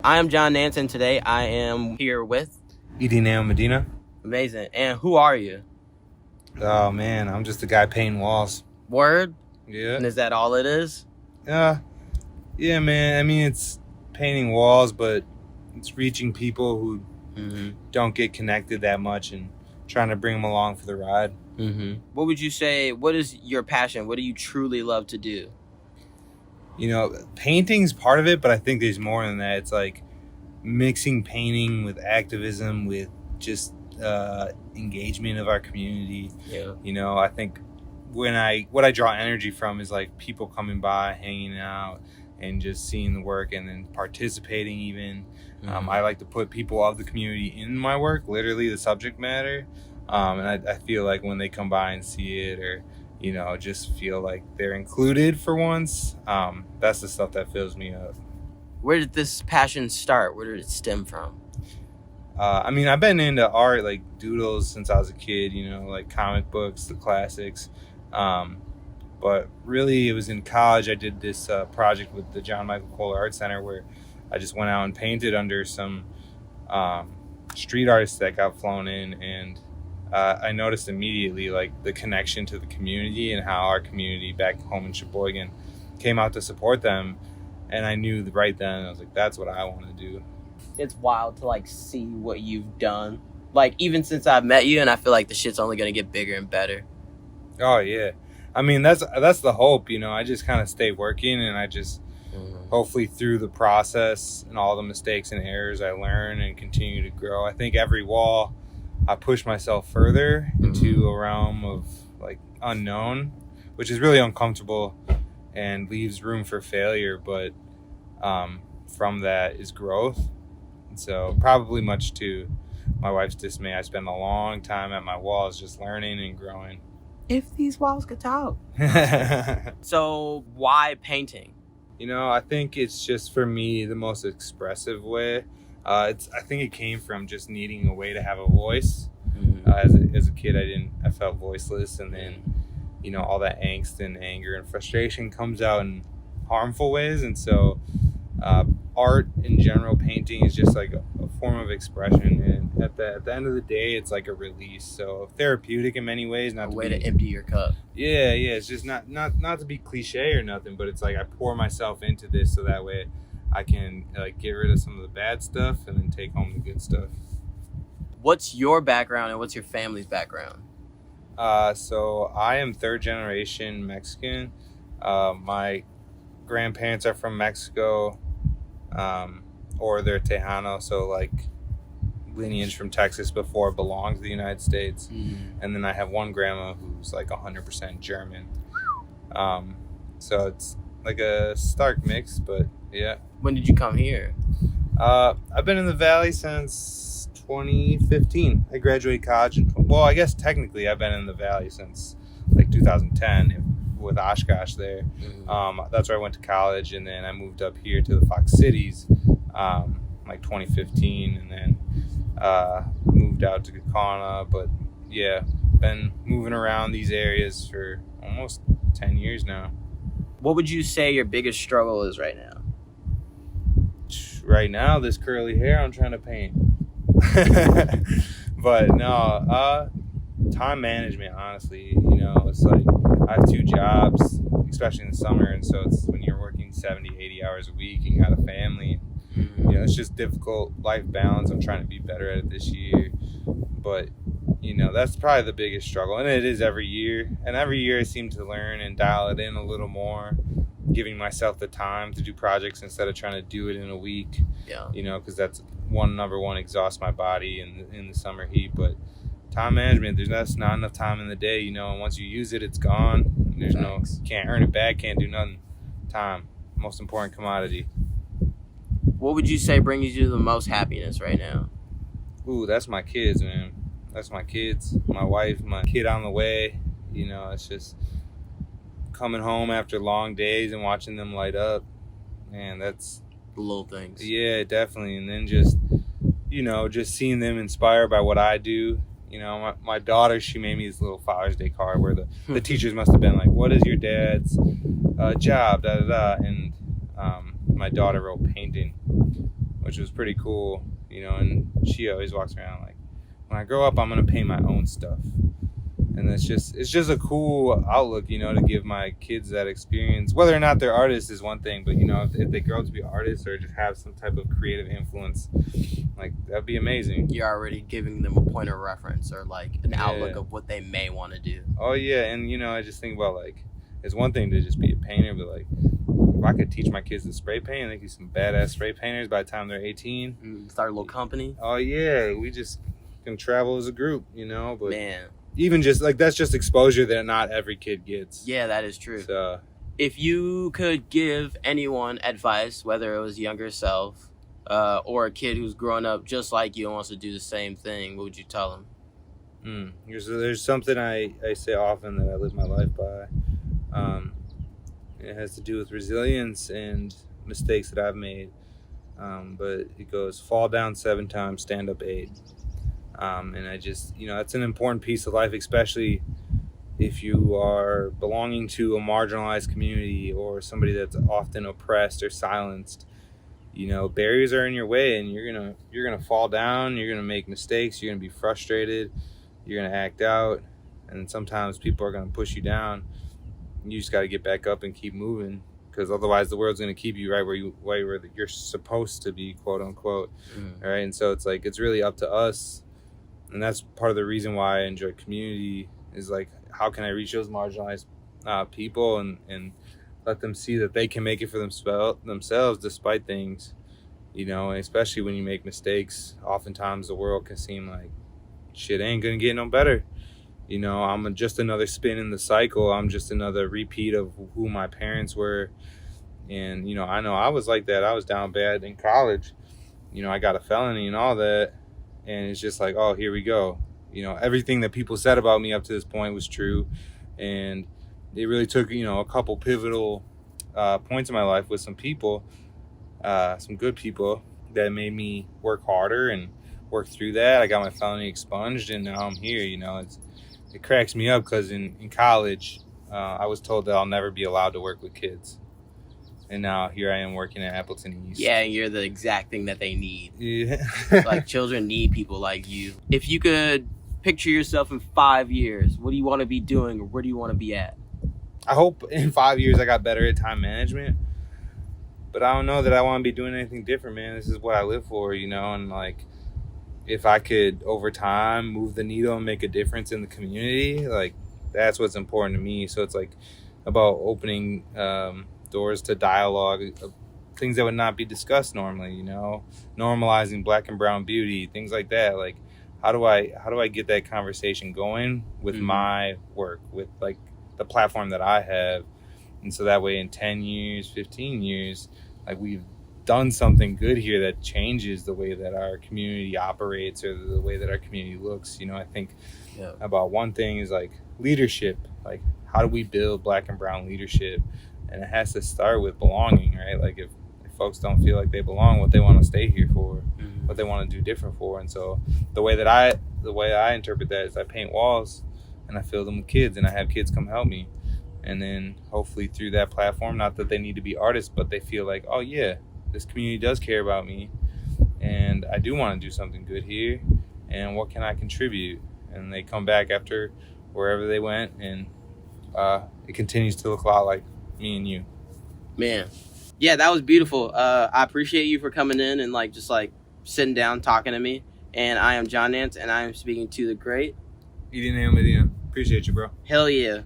I am John Nance, and today I am here with... Irineo, Medina. Amazing. And who are you? Oh, man, I'm just a guy painting walls. Word? Yeah. And is that all it is? Yeah, man. I mean, it's painting walls, but it's reaching people who don't get connected that much and trying to bring them along for the ride. What would you say, what is your passion? What do you truly love to do? You know, painting's part of it, but I think there's more than that. It's like mixing painting with activism, with just engagement of our community. Yeah. You know, I think what I draw energy from is like people coming by, hanging out, and just seeing the work and then participating even. I like to put people of the community in my work, literally the subject matter. And I feel like when they come by and see it, or you know, just feel like they're included for once, that's the stuff that fills me up. Where did this passion start? Where did it stem from? I mean, I've been into art, like doodles, since I was a kid, you know, like comic books, the classics. But really, it was in college I did this project with the John Michael Art Center where I just went out and painted under some street artists that got flown in, and I noticed immediately like the connection to the community and how our community back home in Sheboygan came out to support them. And I knew right then, I was like, that's what I want to do. It's wild to like see what you've done. Like even since I've met you, and I feel like the shit's only going to get bigger and better. Oh yeah. I mean, that's the hope, you know. I just kind of stay working, and I just hopefully through the process and all the mistakes and errors I learn and continue to grow. I think every wall I push myself further into a realm of like unknown, which is really uncomfortable and leaves room for failure. But from that is growth. And so probably much to my wife's dismay, I spend a long time at my walls just learning and growing. If these walls could talk. So why painting? You know, I think it's just for me the most expressive way. I think it came from just needing a way to have a voice. As a kid, I felt voiceless, and then, you know, all that angst and anger and frustration comes out in harmful ways. And so art in general, painting is just like a form of expression, and at the end of the day, it's like a release. So therapeutic in many ways. Not a way to empty your cup. Yeah. It's just not to be cliche or nothing, but it's like I pour myself into this so that way I can like get rid of some of the bad stuff and then take home the good stuff. What's your background and what's your family's background? So I am third generation Mexican. My grandparents are from Mexico, or they're Tejano, so like lineage from Texas before it belonged to the United States. And then I have one grandma who's like 100% German. So it's like a stark mix, but yeah. When did you come here? I've been in the Valley since 2015. I graduated college. Well, I guess technically I've been in the Valley since like 2010 with Oshkosh there. That's where I went to college, and then I moved up here to the Fox Cities like 2015, and then moved out to Kaukauna. But yeah, been moving around these areas for almost 10 years now. What would you say your biggest struggle is right now? Right now, this curly hair I'm trying to paint. But no, time management, honestly. You know, it's like I have 2 jobs, especially in the summer, and so it's when you're working 70, 80 hours a week and got a family. You know, it's just difficult life balance. I'm trying to be better at it this year. But, you know, that's probably the biggest struggle. And it is every year. And every year I seem to learn and dial it in a little more, giving myself the time to do projects instead of trying to do it in a week. Yeah. You know, because that's number one, exhausts my body in the summer heat. But time management, that's not enough time in the day, you know, and once you use it, it's gone. There's can't earn it back, can't do nothing. Time, most important commodity. What would you say brings you the most happiness right now? Ooh, that's my kids, man. That's my kids, my wife, my kid on the way. You know, it's just coming home after long days and watching them light up. Man, that's the little things. Yeah, definitely. And then just, you know, just seeing them inspired by what I do. You know, my daughter, she made me this little Father's Day card where the teachers must have been like, what is your dad's job, da-da-da. And my daughter wrote painting. which was pretty cool, you know. And she always walks around like, when I grow up, I'm gonna paint my own stuff. And it's just a cool outlook, you know, to give my kids that experience. Whether or not they're artists is one thing, but, you know, if they grow up to be artists or just have some type of creative influence, like, that'd be amazing. You're already giving them a point of reference or like an outlook of what they may want to do. Oh yeah, and you know, I just think about like, it's one thing to just be a painter, but like, if I could teach my kids to spray paint, they could be some badass spray painters by the time they're 18. Start a little company. Oh yeah, we just can travel as a group, you know. But man, even just like, that's just exposure that not every kid gets. Yeah, that is true. So if you could give anyone advice, whether it was younger self or a kid who's growing up just like you and wants to do the same thing, what would you tell them? There's something I say often that I live my life by. It has to do with resilience and mistakes that I've made. But it goes, fall down 7 times, stand up 8. And I just, you know, that's an important piece of life, especially if you are belonging to a marginalized community or somebody that's often oppressed or silenced. You know, barriers are in your way, and you're gonna fall down. You're gonna make mistakes. You're gonna be frustrated. You're gonna act out, and sometimes people are gonna push you down. You just got to get back up and keep moving, because otherwise the world's gonna keep you right where you're supposed to be, quote unquote. All right, and so it's like, it's really up to us. And that's part of the reason why I enjoy community, is like, how can I reach those marginalized people and let them see that they can make it for themselves despite things, you know. And especially when you make mistakes, oftentimes the world can seem like shit ain't gonna get no better. You know, I'm just another spin in the cycle. I'm just another repeat of who my parents were. And, you know I was like that. I was down bad in college. You know, I got a felony and all that. And it's just like, oh, here we go. You know, everything that people said about me up to this point was true. And it really took, you know, a couple pivotal points in my life with some people, some good people, that made me work harder and work through that. I got my felony expunged, and now I'm here. You know, it cracks me up, because in college, I was told that I'll never be allowed to work with kids. And now here I am working at Appleton East. Yeah, and you're the exact thing that they need. Yeah. Like, children need people like you. If you could picture yourself in 5 years, what do you want to be doing, or where do you want to be at? I hope in 5 years I got better at time management. But I don't know that I want to be doing anything different, man. This is what I live for, you know. And like, if I could over time move the needle and make a difference in the community, like, that's what's important to me. So it's like about opening doors to dialogue, things that would not be discussed normally, you know, normalizing Black and brown beauty, things like that. Like, how do I get that conversation going with my work, with like the platform that I have? And so that way in 10 years, 15 years, like, we've done something good here that changes the way that our community operates or the way that our community looks. You know, I think about one thing is like leadership. Like, how do we build Black and brown leadership? And it has to start with belonging, right? Like, if folks don't feel like they belong, what they want to stay here for, what they want to do different for. And so the way I interpret that is I paint walls and I fill them with kids, and I have kids come help me. And then hopefully through that platform, not that they need to be artists, but they feel like, oh yeah, this community does care about me, and I do want to do something good here, and what can I contribute? And they come back after wherever they went, and it continues to look a lot like me and you. Man, yeah, that was beautiful. I appreciate you for coming in and like just like sitting down talking to me. And I am John Nance, and I am speaking to the great Irineo, Medina. Appreciate you, bro. Hell yeah.